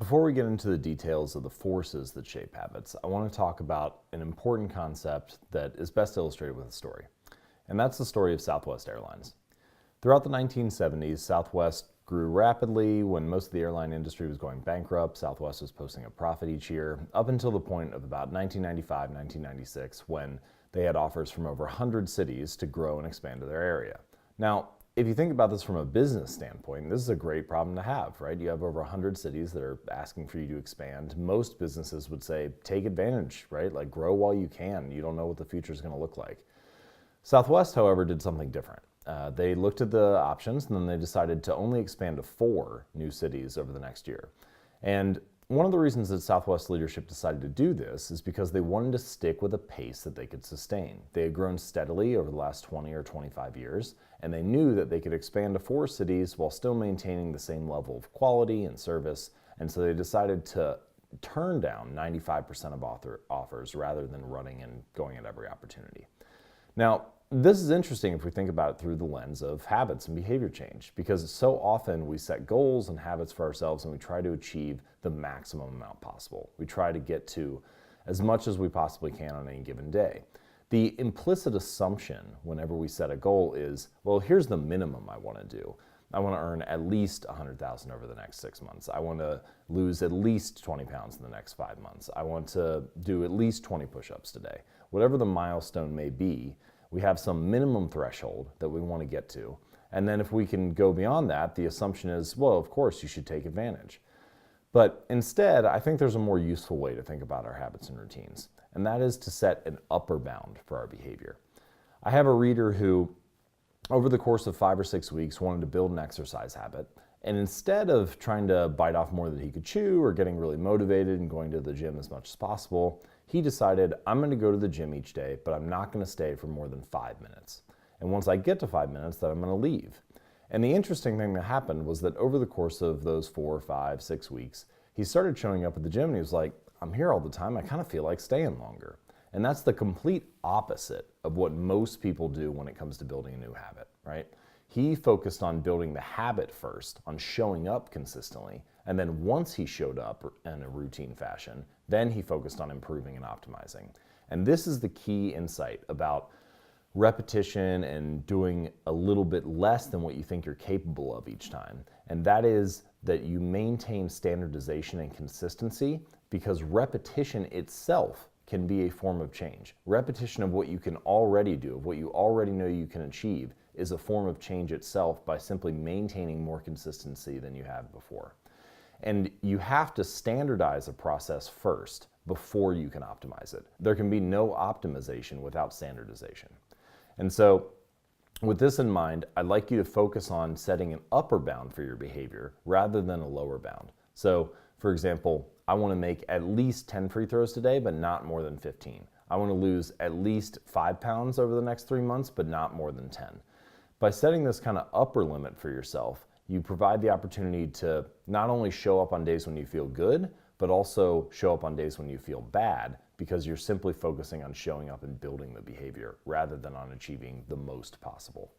Before we get into the details of the forces that shape habits, I want to talk about an important concept that is best illustrated with a story. And that's the story of Southwest Airlines. Throughout the 1970s, Southwest grew rapidly. When most of the airline industry was going bankrupt, Southwest was posting a profit each year, up until the point of about 1995, 1996, when they had offers from over 100 cities to grow and expand to their area. Now, if you think about this from a business standpoint, this is a great problem to have, right? You have over 100 cities that are asking for you to expand. Most businesses would say, take advantage, right? Like, grow while you can. You don't know what the future is going to look like. Southwest, however, did something different. They looked at the options and then they decided to only expand to 4 new cities over the next year. And one of the reasons that Southwest leadership decided to do this is because they wanted to stick with a pace that they could sustain. They had grown steadily over the last 20 or 25 years, and they knew that they could expand to 4 cities while still maintaining the same level of quality and service, and so they decided to turn down 95% of offers rather than running and going at every opportunity. Now, this is interesting if we think about it through the lens of habits and behavior change, because so often we set goals and habits for ourselves and we try to achieve the maximum amount possible. We try to get to as much as we possibly can on any given day. The implicit assumption whenever we set a goal is, well, here's the minimum I want to do. I want to earn at least $100,000 over the next 6 months. I want to lose at least 20 pounds in the next 5 months. I want to do at least 20 push-ups today. Whatever the milestone may be, we have some minimum threshold that we want to get to. And then if we can go beyond that, the assumption is, well, of course you should take advantage. But instead, I think there's a more useful way to think about our habits and routines, and that is to set an upper bound for our behavior. I have a reader who, over the course of 5 or 6 weeks, wanted to build an exercise habit. And instead of trying to bite off more than he could chew or getting really motivated and going to the gym as much as possible, he decided, I'm going to go to the gym each day, but I'm not going to stay for more than 5 minutes. And once I get to 5 minutes, then I'm going to leave. And the interesting thing that happened was that over the course of those 4, 5, 6 weeks, he started showing up at the gym and he was like, I'm here all the time. I kind of feel like staying longer. And that's the complete opposite of what most people do when it comes to building a new habit, right? He focused on building the habit first, on showing up consistently, and then once he showed up in a routine fashion, then he focused on improving and optimizing. And this is the key insight about repetition and doing a little bit less than what you think you're capable of each time. And that is that you maintain standardization and consistency, because repetition itself can be a form of change. Repetition of what you can already do, of what you already know you can achieve, is a form of change itself by simply maintaining more consistency than you have before. And you have to standardize a process first before you can optimize it. There can be no optimization without standardization. And so with this in mind, I'd like you to focus on setting an upper bound for your behavior rather than a lower bound. So for example, I want to make at least 10 free throws today, but not more than 15. I want to lose at least 5 pounds over the next 3 months, but not more than 10. By setting this kind of upper limit for yourself, you provide the opportunity to not only show up on days when you feel good, but also show up on days when you feel bad, because you're simply focusing on showing up and building the behavior rather than on achieving the most possible.